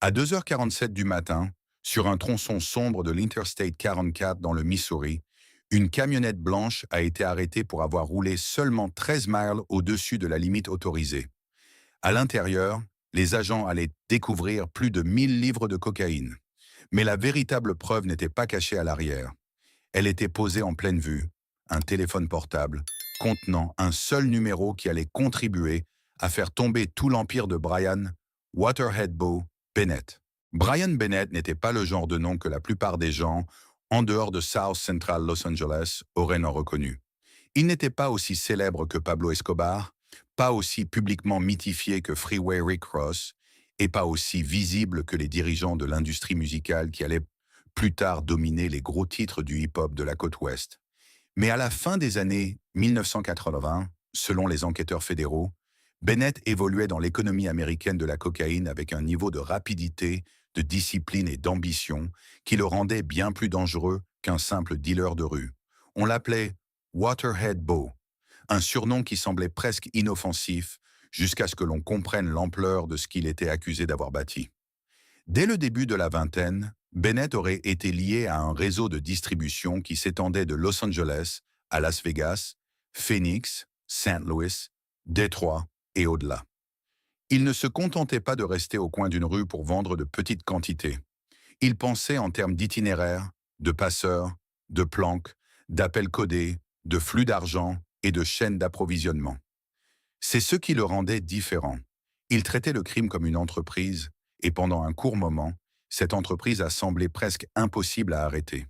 À 2h47 du matin, sur un tronçon sombre de l'Interstate 44 dans le Missouri, une camionnette blanche a été arrêtée pour avoir roulé seulement 13 miles au-dessus de la limite autorisée. À l'intérieur, les agents allaient découvrir plus de 1000 livres de cocaïne. Mais la véritable preuve n'était pas cachée à l'arrière. Elle était posée en pleine vue, un téléphone portable, contenant un seul numéro qui allait contribuer à faire tomber tout l'empire de Brian Waterhead Bowe Bennett. Brian Bennett n'était pas le genre de nom que la plupart des gens, en dehors de South Central Los Angeles, auraient non reconnu. Il n'était pas aussi célèbre que Pablo Escobar, pas aussi publiquement mythifié que Freeway Rick Ross, et pas aussi visible que les dirigeants de l'industrie musicale qui allaient plus tard dominer les gros titres du hip-hop de la côte ouest. Mais à la fin des années 1980, selon les enquêteurs fédéraux, Bennett évoluait dans l'économie américaine de la cocaïne avec un niveau de rapidité, de discipline et d'ambition qui le rendait bien plus dangereux qu'un simple dealer de rue. On l'appelait Waterhead Bowe, un surnom qui semblait presque inoffensif jusqu'à ce que l'on comprenne l'ampleur de ce qu'il était accusé d'avoir bâti. Dès le début de la vingtaine, Bennett aurait été lié à un réseau de distribution qui s'étendait de Los Angeles à Las Vegas, Phoenix, St. Louis, Détroit et au-delà. Il ne se contentait pas de rester au coin d'une rue pour vendre de petites quantités. Il pensait en termes d'itinéraires, de passeurs, de planques, d'appels codés, de flux d'argent et de chaînes d'approvisionnement. C'est ce qui le rendait différent. Il traitait le crime comme une entreprise, et pendant un court moment, cette entreprise a semblé presque impossible à arrêter.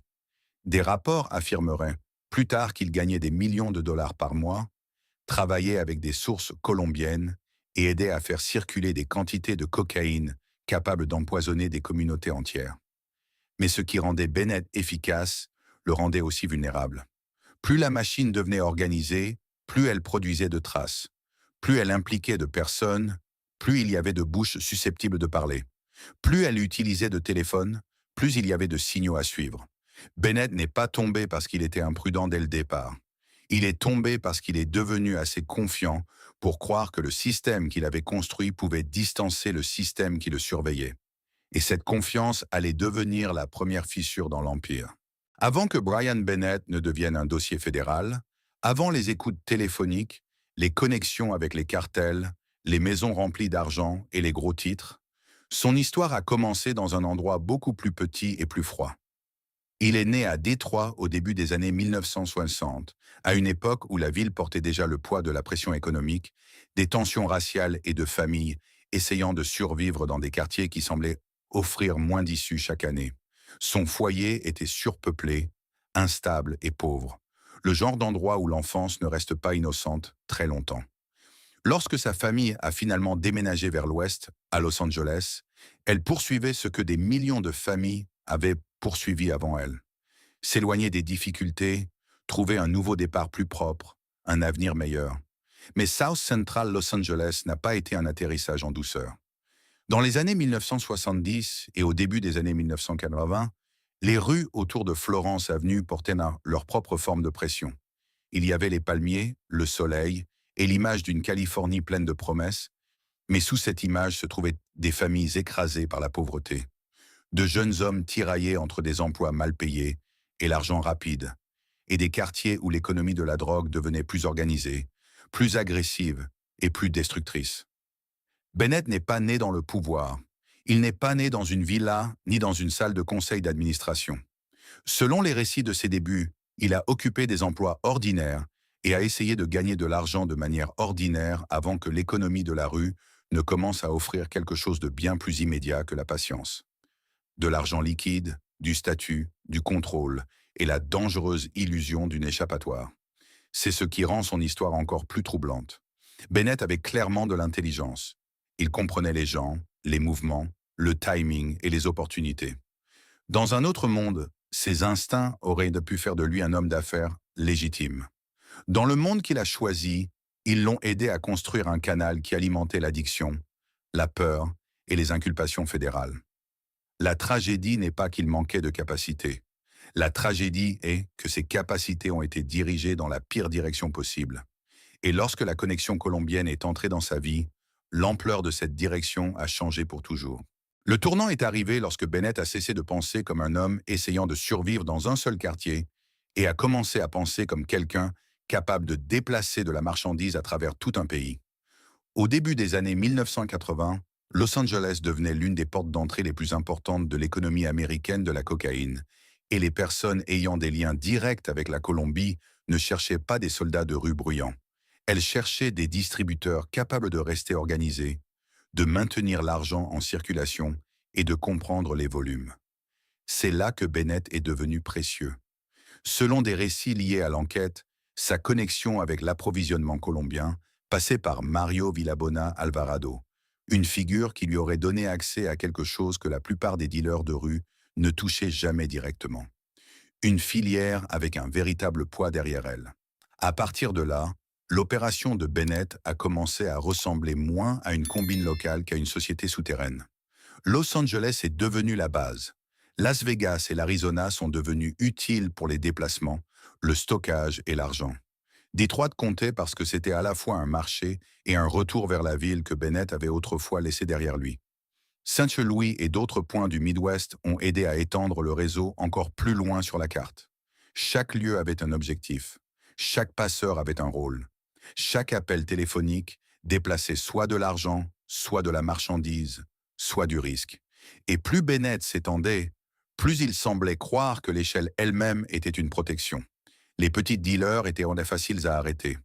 Des rapports affirmeraient, plus tard, qu'il gagnait des millions de dollars par mois, travaillait avec des sources colombiennes et aidait à faire circuler des quantités de cocaïne capables d'empoisonner des communautés entières. Mais ce qui rendait Bennett efficace le rendait aussi vulnérable. Plus la machine devenait organisée, plus elle produisait de traces. Plus elle impliquait de personnes, plus il y avait de bouches susceptibles de parler. Plus elle utilisait de téléphones, plus il y avait de signaux à suivre. Bennett n'est pas tombé parce qu'il était imprudent dès le départ. Il est tombé parce qu'il est devenu assez confiant pour croire que le système qu'il avait construit pouvait distancer le système qui le surveillait. Et cette confiance allait devenir la première fissure dans l'Empire. Avant que Brian Bennett ne devienne un dossier fédéral, avant les écoutes téléphoniques, les connexions avec les cartels, les maisons remplies d'argent et les gros titres, son histoire a commencé dans un endroit beaucoup plus petit et plus froid. Il est né à Détroit au début des années 1960, à une époque où la ville portait déjà le poids de la pression économique, des tensions raciales et de familles essayant de survivre dans des quartiers qui semblaient offrir moins d'issues chaque année. Son foyer était surpeuplé, instable et pauvre, le genre d'endroit où l'enfance ne reste pas innocente très longtemps. Lorsque sa famille a finalement déménagé vers l'ouest, à Los Angeles, elle poursuivait ce que des millions de familles avaient poursuivi avant elle. S'éloigner des difficultés, trouver un nouveau départ plus propre, un avenir meilleur. Mais South Central Los Angeles n'a pas été un atterrissage en douceur. Dans les années 1970 et au début des années 1980, les rues autour de Florence Avenue portaient leur propre forme de pression. Il y avait les palmiers, le soleil et l'image d'une Californie pleine de promesses, mais sous cette image se trouvaient des familles écrasées par la pauvreté, de jeunes hommes tiraillés entre des emplois mal payés et l'argent rapide, et des quartiers où l'économie de la drogue devenait plus organisée, plus agressive et plus destructrice. Bennett n'est pas né dans le pouvoir. Il n'est pas né dans une villa ni dans une salle de conseil d'administration. Selon les récits de ses débuts, il a occupé des emplois ordinaires et a essayé de gagner de l'argent de manière ordinaire avant que l'économie de la rue ne commence à offrir quelque chose de bien plus immédiat que la patience. De l'argent liquide, du statut, du contrôle et la dangereuse illusion d'une échappatoire. C'est ce qui rend son histoire encore plus troublante. Bennett avait clairement de l'intelligence. Il comprenait les gens, les mouvements, le timing et les opportunités. Dans un autre monde, ses instincts auraient pu faire de lui un homme d'affaires légitime. Dans le monde qu'il a choisi, ils l'ont aidé à construire un canal qui alimentait l'addiction, la peur et les inculpations fédérales. La tragédie n'est pas qu'il manquait de capacités. La tragédie est que ses capacités ont été dirigées dans la pire direction possible. Et lorsque la connexion colombienne est entrée dans sa vie, l'ampleur de cette direction a changé pour toujours. Le tournant est arrivé lorsque Bennett a cessé de penser comme un homme essayant de survivre dans un seul quartier et a commencé à penser comme quelqu'un capable de déplacer de la marchandise à travers tout un pays. Au début des années 1980, Los Angeles devenait l'une des portes d'entrée les plus importantes de l'économie américaine de la cocaïne, et les personnes ayant des liens directs avec la Colombie ne cherchaient pas des soldats de rue bruyants. Elles cherchaient des distributeurs capables de rester organisés, de maintenir l'argent en circulation et de comprendre les volumes. C'est là que Bennett est devenu précieux. Selon des récits liés à l'enquête, sa connexion avec l'approvisionnement colombien passait par Mario Villabona Alvarado, une figure qui lui aurait donné accès à quelque chose que la plupart des dealers de rue ne touchaient jamais directement. Une filière avec un véritable poids derrière elle. À partir de là, l'opération de Bennett a commencé à ressembler moins à une combine locale qu'à une société souterraine. Los Angeles est devenu la base. Las Vegas et l'Arizona sont devenus utiles pour les déplacements, le stockage et l'argent. Détroit comptait parce que c'était à la fois un marché et un retour vers la ville que Bennett avait autrefois laissé derrière lui. Saint-Louis et d'autres points du Midwest ont aidé à étendre le réseau encore plus loin sur la carte. Chaque lieu avait un objectif. Chaque passeur avait un rôle. Chaque appel téléphonique déplaçait soit de l'argent, soit de la marchandise, soit du risque. Et plus Bennett s'étendait, plus il semblait croire que l'échelle elle-même était une protection. Les petits dealers étaient faciles à arrêter.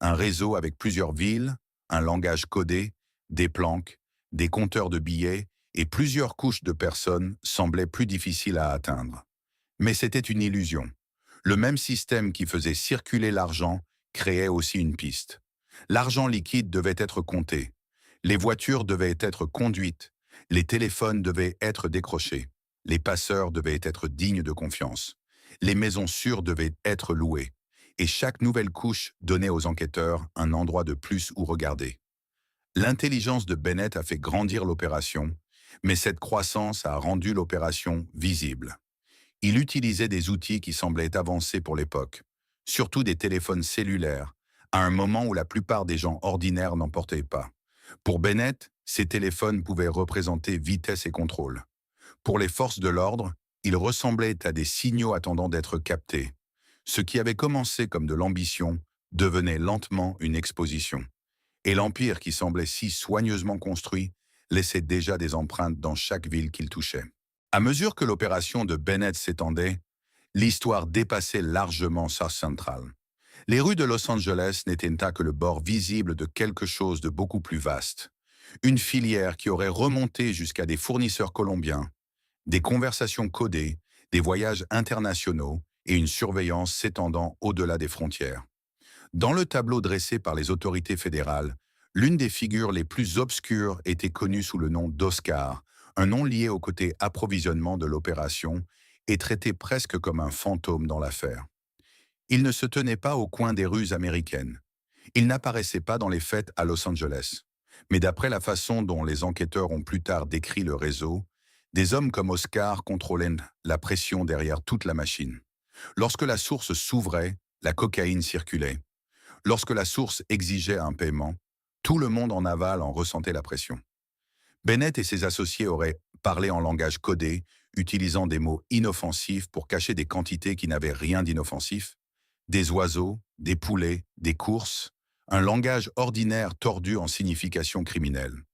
Un réseau avec plusieurs villes, un langage codé, des planques, des compteurs de billets et plusieurs couches de personnes semblaient plus difficiles à atteindre. Mais c'était une illusion. Le même système qui faisait circuler l'argent créait aussi une piste. L'argent liquide devait être compté. Les voitures devaient être conduites. Les téléphones devaient être décrochés. Les passeurs devaient être dignes de confiance. Les maisons sûres devaient être louées. Et chaque nouvelle couche donnait aux enquêteurs un endroit de plus où regarder. L'intelligence de Bennett a fait grandir l'opération, mais cette croissance a rendu l'opération visible. Il utilisait des outils qui semblaient avancés pour l'époque, surtout des téléphones cellulaires, à un moment où la plupart des gens ordinaires n'en portaient pas. Pour Bennett, ces téléphones pouvaient représenter vitesse et contrôle. Pour les forces de l'ordre, ils ressemblaient à des signaux attendant d'être captés. Ce qui avait commencé comme de l'ambition devenait lentement une exposition. Et l'empire qui semblait si soigneusement construit laissait déjà des empreintes dans chaque ville qu'il touchait. À mesure que l'opération de Bennett s'étendait, l'histoire dépassait largement South Central. Les rues de Los Angeles n'étaient que le bord visible de quelque chose de beaucoup plus vaste. Une filière qui aurait remonté jusqu'à des fournisseurs colombiens, des conversations codées, des voyages internationaux et une surveillance s'étendant au-delà des frontières. Dans le tableau dressé par les autorités fédérales, l'une des figures les plus obscures était connue sous le nom d'Oscar, un nom lié au côté approvisionnement de l'opération et traité presque comme un fantôme dans l'affaire. Il ne se tenait pas au coin des rues américaines. Il n'apparaissait pas dans les fêtes à Los Angeles. Mais d'après la façon dont les enquêteurs ont plus tard décrit le réseau, des hommes comme Oscar contrôlaient la pression derrière toute la machine. Lorsque la source s'ouvrait, la cocaïne circulait. Lorsque la source exigeait un paiement, tout le monde en aval en ressentait la pression. Bennett et ses associés auraient parlé en langage codé, utilisant des mots inoffensifs pour cacher des quantités qui n'avaient rien d'inoffensif, des oiseaux, des poulets, des courses, un langage ordinaire tordu en signification criminelle.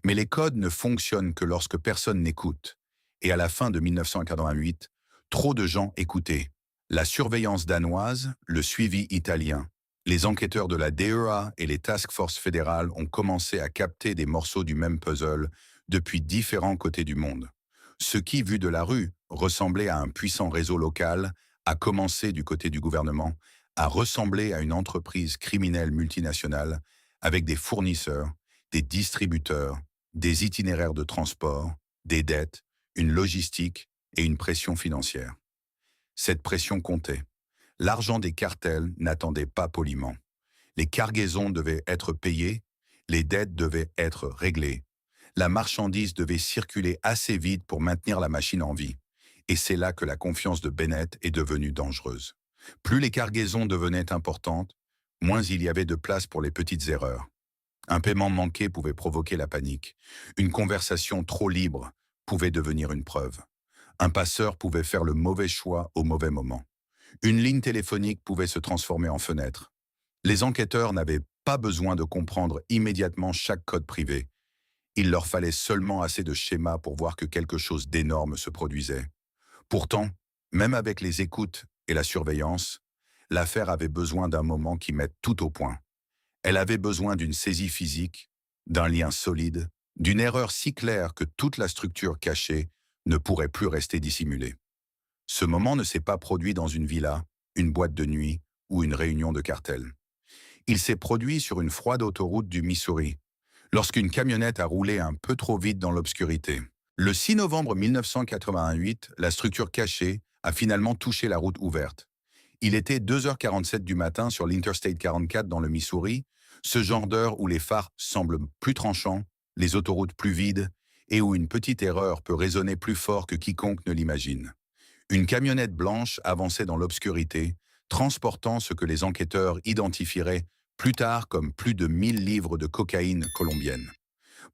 Mais les codes ne fonctionnent que lorsque personne n'écoute. Et à la fin de 1988, trop de gens écoutaient. La surveillance danoise, le suivi italien, les enquêteurs de la DEA et les task forces fédérales ont commencé à capter des morceaux du même puzzle depuis différents côtés du monde. Ce qui, vu de la rue, ressemblait à un puissant réseau local, a commencé du côté du gouvernement, à ressembler à une entreprise criminelle multinationale avec des fournisseurs, des distributeurs, des itinéraires de transport, des dettes, une logistique et une pression financière. Cette pression comptait. L'argent des cartels n'attendait pas poliment. Les cargaisons devaient être payées, les dettes devaient être réglées. La marchandise devait circuler assez vite pour maintenir la machine en vie. Et c'est là que la confiance de Bennett est devenue dangereuse. Plus les cargaisons devenaient importantes, moins il y avait de place pour les petites erreurs. Un paiement manqué pouvait provoquer la panique. Une conversation trop libre pouvait devenir une preuve. Un passeur pouvait faire le mauvais choix au mauvais moment. Une ligne téléphonique pouvait se transformer en fenêtre. Les enquêteurs n'avaient pas besoin de comprendre immédiatement chaque code privé. Il leur fallait seulement assez de schémas pour voir que quelque chose d'énorme se produisait. Pourtant, même avec les écoutes et la surveillance, l'affaire avait besoin d'un moment qui mette tout au point. Elle avait besoin d'une saisie physique, d'un lien solide, d'une erreur si claire que toute la structure cachée ne pourrait plus rester dissimulée. Ce moment ne s'est pas produit dans une villa, une boîte de nuit ou une réunion de cartel. Il s'est produit sur une froide autoroute du Missouri, lorsqu'une camionnette a roulé un peu trop vite dans l'obscurité. Le 6 novembre 1988, la structure cachée a finalement touché la route ouverte. Il était 2h47 du matin sur l'Interstate 44 dans le Missouri, ce genre d'heure où les phares semblent plus tranchants, les autoroutes plus vides et où une petite erreur peut résonner plus fort que quiconque ne l'imagine. Une camionnette blanche avançait dans l'obscurité, transportant ce que les enquêteurs identifieraient plus tard comme plus de 1000 livres de cocaïne colombienne.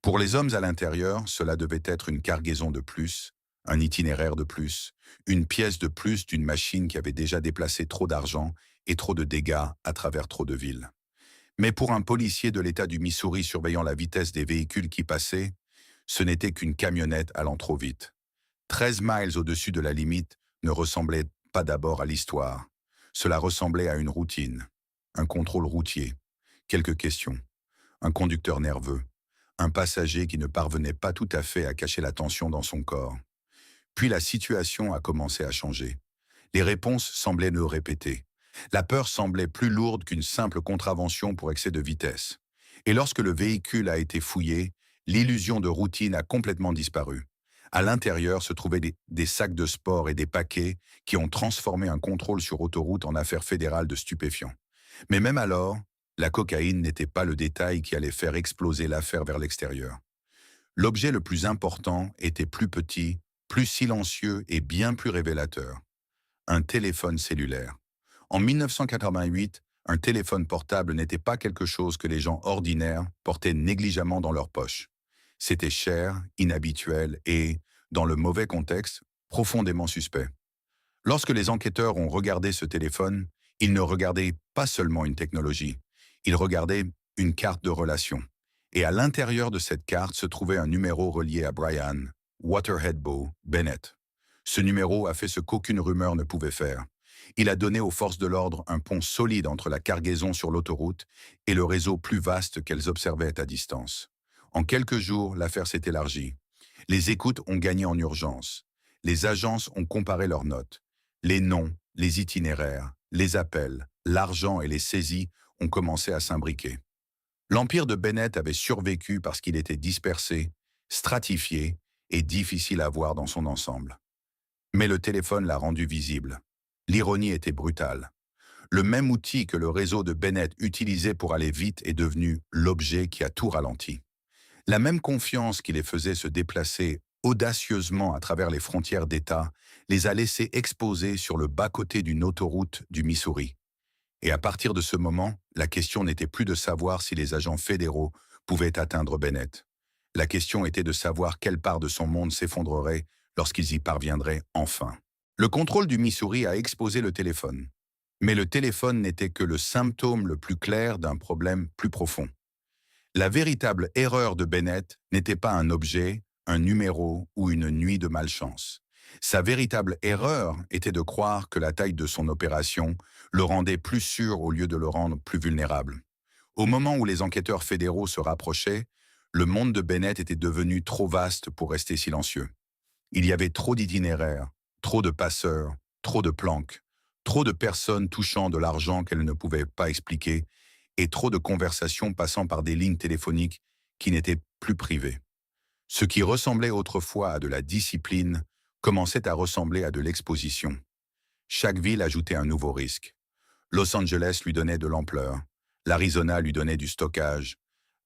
Pour les hommes à l'intérieur, cela devait être une cargaison de plus, un itinéraire de plus, une pièce de plus d'une machine qui avait déjà déplacé trop d'argent et trop de dégâts à travers trop de villes. Mais pour un policier de l'État du Missouri surveillant la vitesse des véhicules qui passaient, ce n'était qu'une camionnette allant trop vite. 13 miles au-dessus de la limite ne ressemblait pas d'abord à l'histoire. Cela ressemblait à une routine, un contrôle routier, quelques questions, un conducteur nerveux, un passager qui ne parvenait pas tout à fait à cacher la tension dans son corps. Puis la situation a commencé à changer. Les réponses semblaient ne répéter. La peur semblait plus lourde qu'une simple contravention pour excès de vitesse. Et lorsque le véhicule a été fouillé, l'illusion de routine a complètement disparu. À l'intérieur se trouvaient des sacs de sport et des paquets qui ont transformé un contrôle sur autoroute en affaire fédérale de stupéfiants. Mais même alors, la cocaïne n'était pas le détail qui allait faire exploser l'affaire vers l'extérieur. L'objet le plus important était plus petit, plus silencieux et bien plus révélateur. Un téléphone cellulaire. En 1988, un téléphone portable n'était pas quelque chose que les gens ordinaires portaient négligemment dans leur poche. C'était cher, inhabituel et, dans le mauvais contexte, profondément suspect. Lorsque les enquêteurs ont regardé ce téléphone, ils ne regardaient pas seulement une technologie, ils regardaient une carte de relation. Et à l'intérieur de cette carte se trouvait un numéro relié à Brian, Waterheadbo, Bennett. Ce numéro a fait ce qu'aucune rumeur ne pouvait faire. Il a donné aux forces de l'ordre un pont solide entre la cargaison sur l'autoroute et le réseau plus vaste qu'elles observaient à distance. En quelques jours, l'affaire s'est élargie. Les écoutes ont gagné en urgence. Les agences ont comparé leurs notes. Les noms, les itinéraires, les appels, l'argent et les saisies ont commencé à s'imbriquer. L'empire de Bennett avait survécu parce qu'il était dispersé, stratifié et difficile à voir dans son ensemble. Mais le téléphone l'a rendu visible. L'ironie était brutale. Le même outil que le réseau de Bennett utilisait pour aller vite est devenu l'objet qui a tout ralenti. La même confiance qui les faisait se déplacer audacieusement à travers les frontières d'État les a laissés exposés sur le bas-côté d'une autoroute du Missouri. Et à partir de ce moment, la question n'était plus de savoir si les agents fédéraux pouvaient atteindre Bennett. La question était de savoir quelle part de son monde s'effondrerait lorsqu'ils y parviendraient enfin. Le contrôle du Missouri a exposé le téléphone. Mais le téléphone n'était que le symptôme le plus clair d'un problème plus profond. La véritable erreur de Bennett n'était pas un objet, un numéro ou une nuit de malchance. Sa véritable erreur était de croire que la taille de son opération le rendait plus sûr au lieu de le rendre plus vulnérable. Au moment où les enquêteurs fédéraux se rapprochaient, le monde de Bennett était devenu trop vaste pour rester silencieux. Il y avait trop d'itinéraires, trop de passeurs, trop de planques, trop de personnes touchant de l'argent qu'elles ne pouvaient pas expliquer et trop de conversations passant par des lignes téléphoniques qui n'étaient plus privées. Ce qui ressemblait autrefois à de la discipline commençait à ressembler à de l'exposition. Chaque ville ajoutait un nouveau risque. Los Angeles lui donnait de l'ampleur, l'Arizona lui donnait du stockage,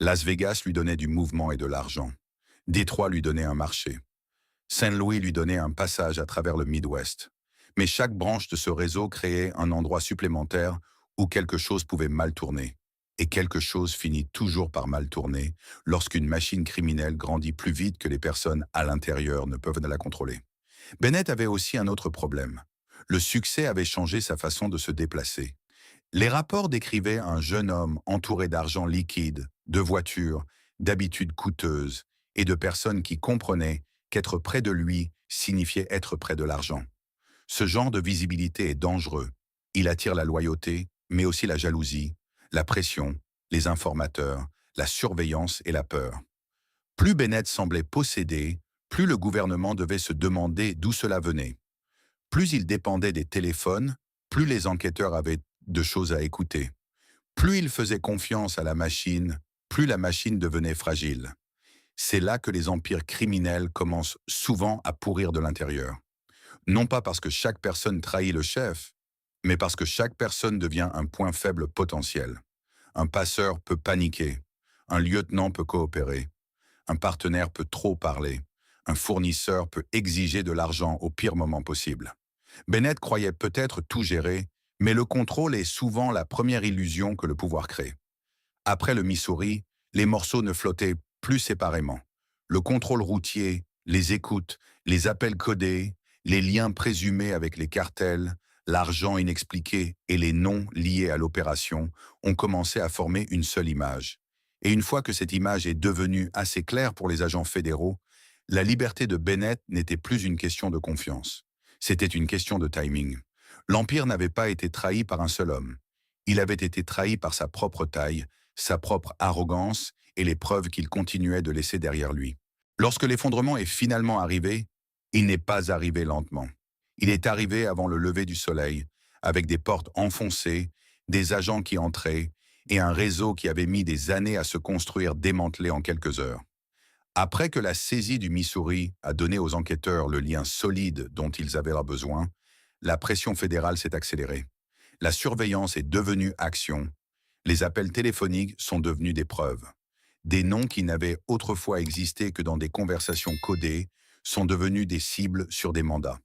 Las Vegas lui donnait du mouvement et de l'argent, Détroit lui donnait un marché, Saint-Louis lui donnait un passage à travers le Midwest. Mais chaque branche de ce réseau créait un endroit supplémentaire où quelque chose pouvait mal tourner. Et quelque chose finit toujours par mal tourner lorsqu'une machine criminelle grandit plus vite que les personnes à l'intérieur ne peuvent la contrôler. Bennett avait aussi un autre problème. Le succès avait changé sa façon de se déplacer. Les rapports décrivaient un jeune homme entouré d'argent liquide, de voitures, d'habitudes coûteuses et de personnes qui comprenaient qu'être près de lui signifiait être près de l'argent. Ce genre de visibilité est dangereux. Il attire la loyauté, mais aussi la jalousie, la pression, les informateurs, la surveillance et la peur. Plus Bennett semblait possédé, plus le gouvernement devait se demander d'où cela venait. Plus il dépendait des téléphones, plus les enquêteurs avaient de choses à écouter. Plus il faisait confiance à la machine, plus la machine devenait fragile. C'est là que les empires criminels commencent souvent à pourrir de l'intérieur. Non pas parce que chaque personne trahit le chef, mais parce que chaque personne devient un point faible potentiel. Un passeur peut paniquer, un lieutenant peut coopérer, un partenaire peut trop parler, un fournisseur peut exiger de l'argent au pire moment possible. Bennett croyait peut-être tout gérer, mais le contrôle est souvent la première illusion que le pouvoir crée. Après le Missouri, les morceaux ne flottaient plus séparément. Le contrôle routier, les écoutes, les appels codés, les liens présumés avec les cartels, l'argent inexpliqué et les noms liés à l'opération ont commencé à former une seule image. Et une fois que cette image est devenue assez claire pour les agents fédéraux, la liberté de Bennett n'était plus une question de confiance. C'était une question de timing. L'Empire n'avait pas été trahi par un seul homme. Il avait été trahi par sa propre taille, sa propre arrogance et les preuves qu'il continuait de laisser derrière lui. Lorsque l'effondrement est finalement arrivé, il n'est pas arrivé lentement. Il est arrivé avant le lever du soleil, avec des portes enfoncées, des agents qui entraient et un réseau qui avait mis des années à se construire démantelé en quelques heures. Après que la saisie du Missouri a donné aux enquêteurs le lien solide dont ils avaient besoin, la pression fédérale s'est accélérée. La surveillance est devenue action. Les appels téléphoniques sont devenus des preuves. Des noms qui n'avaient autrefois existé que dans des conversations codées sont devenus des cibles sur des mandats.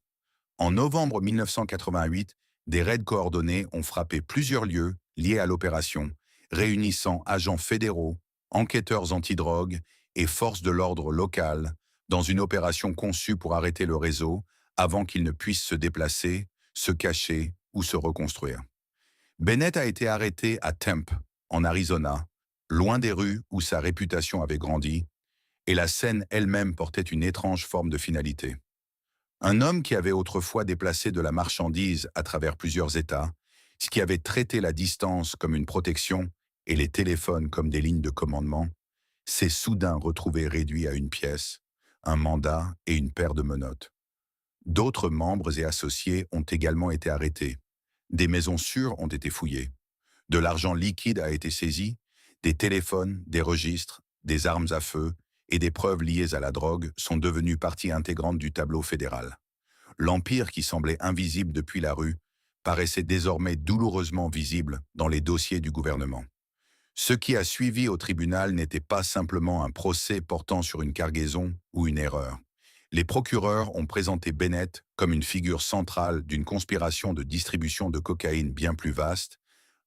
En novembre 1988, des raids coordonnés ont frappé plusieurs lieux liés à l'opération, réunissant agents fédéraux, enquêteurs antidrogue et forces de l'ordre locales dans une opération conçue pour arrêter le réseau avant qu'il ne puisse se déplacer, se cacher ou se reconstruire. Bennett a été arrêté à Tempe, en Arizona, loin des rues où sa réputation avait grandi, et la scène elle-même portait une étrange forme de finalité. Un homme qui avait autrefois déplacé de la marchandise à travers plusieurs États, ce qui avait traité la distance comme une protection et les téléphones comme des lignes de commandement, s'est soudain retrouvé réduit à une pièce, un mandat et une paire de menottes. D'autres membres et associés ont également été arrêtés. Des maisons sûres ont été fouillées. De l'argent liquide a été saisi, des téléphones, des registres, des armes à feu et des preuves liées à la drogue sont devenues partie intégrante du tableau fédéral. L'empire qui semblait invisible depuis la rue paraissait désormais douloureusement visible dans les dossiers du gouvernement. Ce qui a suivi au tribunal n'était pas simplement un procès portant sur une cargaison ou une erreur. Les procureurs ont présenté Bennett comme une figure centrale d'une conspiration de distribution de cocaïne bien plus vaste,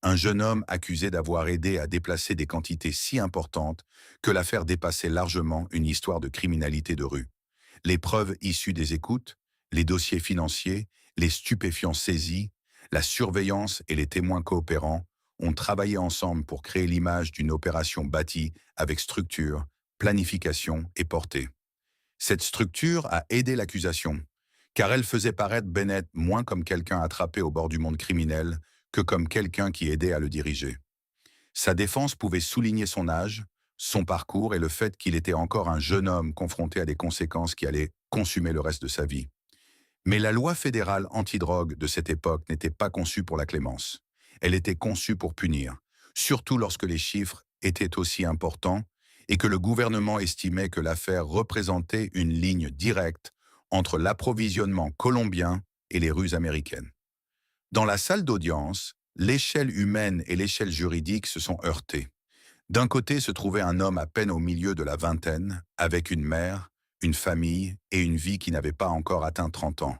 un jeune homme accusé d'avoir aidé à déplacer des quantités si importantes que l'affaire dépassait largement une histoire de criminalité de rue. Les preuves issues des écoutes, les dossiers financiers, les stupéfiants saisis, la surveillance et les témoins coopérants ont travaillé ensemble pour créer l'image d'une opération bâtie avec structure, planification et portée. Cette structure a aidé l'accusation, car elle faisait paraître Bennett moins comme quelqu'un attrapé au bord du monde criminel que comme quelqu'un qui aidait à le diriger. Sa défense pouvait souligner son âge, son parcours et le fait qu'il était encore un jeune homme confronté à des conséquences qui allaient consumer le reste de sa vie. Mais la loi fédérale antidrogue de cette époque n'était pas conçue pour la clémence. Elle était conçue pour punir, surtout lorsque les chiffres étaient aussi importants et que le gouvernement estimait que l'affaire représentait une ligne directe entre l'approvisionnement colombien et les rues américaines. Dans la salle d'audience, l'échelle humaine et l'échelle juridique se sont heurtées. D'un côté se trouvait un homme à peine au milieu de la vingtaine, avec une mère, une famille et une vie qui n'avait pas encore atteint 30 ans.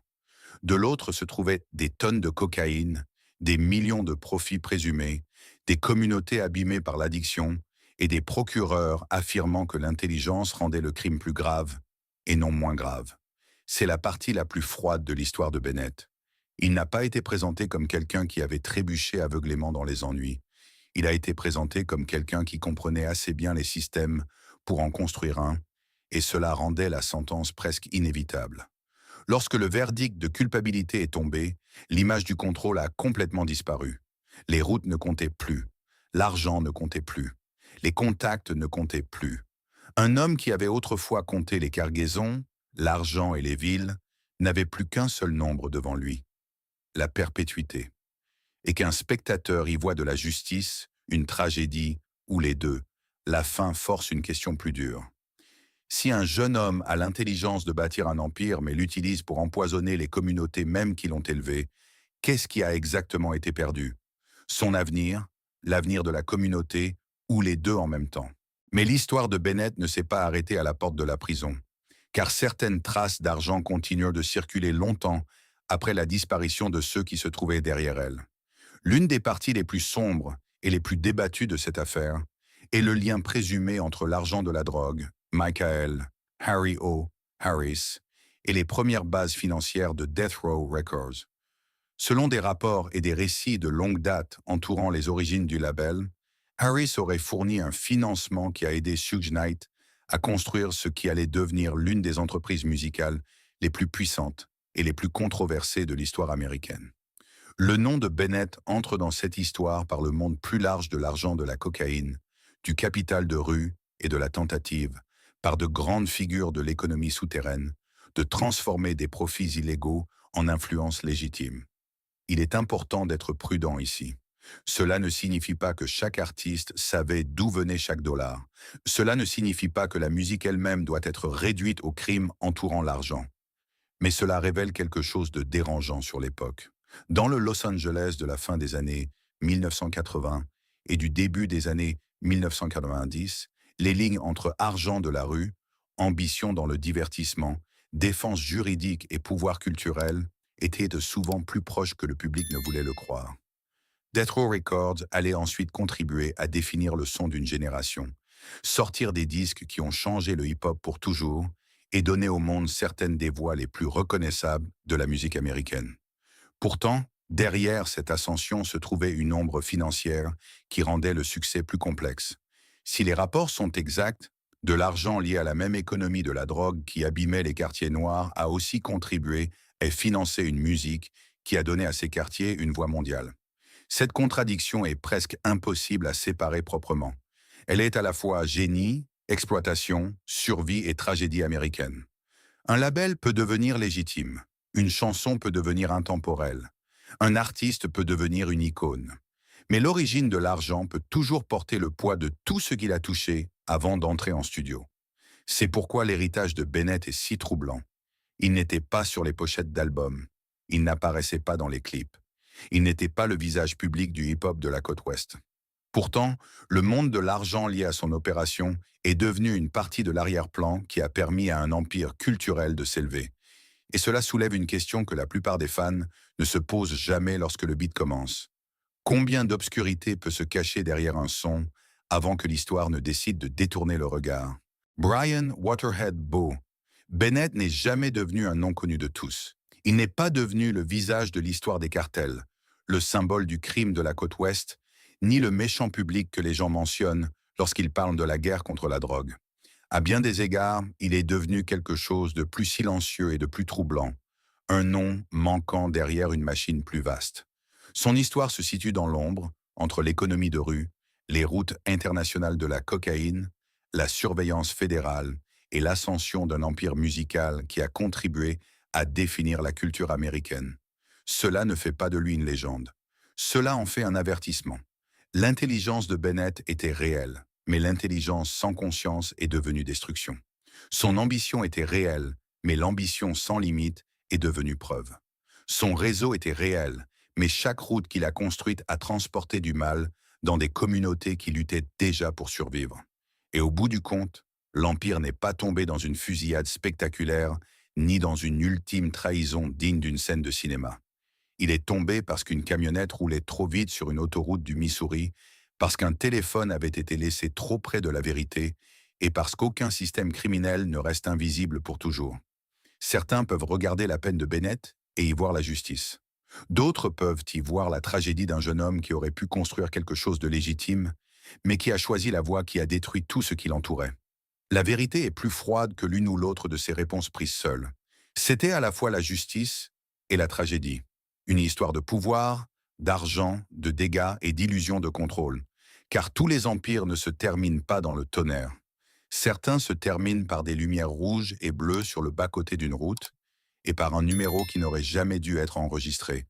De l'autre se trouvaient des tonnes de cocaïne, des millions de profits présumés, des communautés abîmées par l'addiction et des procureurs affirmant que l'intelligence rendait le crime plus grave et non moins grave. C'est la partie la plus froide de l'histoire de Bennett. Il n'a pas été présenté comme quelqu'un qui avait trébuché aveuglément dans les ennuis. Il a été présenté comme quelqu'un qui comprenait assez bien les systèmes pour en construire un, et cela rendait la sentence presque inévitable. Lorsque le verdict de culpabilité est tombé, l'image du contrôle a complètement disparu. Les routes ne comptaient plus, l'argent ne comptait plus, les contacts ne comptaient plus. Un homme qui avait autrefois compté les cargaisons, l'argent et les villes, n'avait plus qu'un seul nombre devant lui, la perpétuité. Et qu'un spectateur y voit de la justice, une tragédie, ou les deux, la fin force une question plus dure. Si un jeune homme a l'intelligence de bâtir un empire mais l'utilise pour empoisonner les communautés même qui l'ont élevé, qu'est-ce qui a exactement été perdu? Son avenir, l'avenir de la communauté, ou les deux en même temps? Mais l'histoire de Bennett ne s'est pas arrêtée à la porte de la prison, car certaines traces d'argent continuent de circuler longtemps après la disparition de ceux qui se trouvaient derrière elle. L'une des parties les plus sombres et les plus débattues de cette affaire est le lien présumé entre l'argent de la drogue, Michael, Harry O. Harris, et les premières bases financières de Death Row Records. Selon des rapports et des récits de longue date entourant les origines du label, Harris aurait fourni un financement qui a aidé Suge Knight à construire ce qui allait devenir l'une des entreprises musicales les plus puissantes et les plus controversées de l'histoire américaine. Le nom de Bennett entre dans cette histoire par le monde plus large de l'argent de la cocaïne, du capital de rue et de la tentative, par de grandes figures de l'économie souterraine, de transformer des profits illégaux en influences légitimes. Il est important d'être prudent ici. Cela ne signifie pas que chaque artiste savait d'où venait chaque dollar. Cela ne signifie pas que la musique elle-même doit être réduite aux crimes entourant l'argent. Mais cela révèle quelque chose de dérangeant sur l'époque. Dans le Los Angeles de la fin des années 1980 et du début des années 1990, les lignes entre argent de la rue, ambition dans le divertissement, défense juridique et pouvoir culturel étaient souvent plus proches que le public ne voulait le croire. Death Row Records allait ensuite contribuer à définir le son d'une génération, sortir des disques qui ont changé le hip-hop pour toujours et donner au monde certaines des voix les plus reconnaissables de la musique américaine. Pourtant, derrière cette ascension se trouvait une ombre financière qui rendait le succès plus complexe. Si les rapports sont exacts, de l'argent lié à la même économie de la drogue qui abîmait les quartiers noirs a aussi contribué à financer une musique qui a donné à ces quartiers une voix mondiale. Cette contradiction est presque impossible à séparer proprement. Elle est à la fois génie, exploitation, survie et tragédie américaine. Un label peut devenir légitime. Une chanson peut devenir intemporelle. Un artiste peut devenir une icône. Mais l'origine de l'argent peut toujours porter le poids de tout ce qu'il a touché avant d'entrer en studio. C'est pourquoi l'héritage de Bennett est si troublant. Il n'était pas sur les pochettes d'albums. Il n'apparaissait pas dans les clips. Il n'était pas le visage public du hip-hop de la côte ouest. Pourtant, le monde de l'argent lié à son opération est devenu une partie de l'arrière-plan qui a permis à un empire culturel de s'élever. Et cela soulève une question que la plupart des fans ne se posent jamais lorsque le beat commence. Combien d'obscurité peut se cacher derrière un son avant que l'histoire ne décide de détourner le regard? Brian Waterhead Beau. Bennett n'est jamais devenu un nom connu de tous. Il n'est pas devenu le visage de l'histoire des cartels, le symbole du crime de la côte ouest, ni le méchant public que les gens mentionnent lorsqu'ils parlent de la guerre contre la drogue. À bien des égards, il est devenu quelque chose de plus silencieux et de plus troublant, un nom manquant derrière une machine plus vaste. Son histoire se situe dans l'ombre, entre l'économie de rue, les routes internationales de la cocaïne, la surveillance fédérale et l'ascension d'un empire musical qui a contribué à définir la culture américaine. Cela ne fait pas de lui une légende. Cela en fait un avertissement. L'intelligence de Bennett était réelle, mais l'intelligence sans conscience est devenue destruction. Son ambition était réelle, mais l'ambition sans limite est devenue preuve. Son réseau était réel, mais chaque route qu'il a construite a transporté du mal dans des communautés qui luttaient déjà pour survivre. Et au bout du compte, l'Empire n'est pas tombé dans une fusillade spectaculaire, ni dans une ultime trahison digne d'une scène de cinéma. Il est tombé parce qu'une camionnette roulait trop vite sur une autoroute du Missouri, parce qu'un téléphone avait été laissé trop près de la vérité et parce qu'aucun système criminel ne reste invisible pour toujours. Certains peuvent regarder la peine de Bennett et y voir la justice. D'autres peuvent y voir la tragédie d'un jeune homme qui aurait pu construire quelque chose de légitime, mais qui a choisi la voie qui a détruit tout ce qui l'entourait. La vérité est plus froide que l'une ou l'autre de ces réponses prises seules. C'était à la fois la justice et la tragédie. Une histoire de pouvoir, d'argent, de dégâts et d'illusions de contrôle. Car tous les empires ne se terminent pas dans le tonnerre. Certains se terminent par des lumières rouges et bleues sur le bas-côté d'une route et par un numéro qui n'aurait jamais dû être enregistré.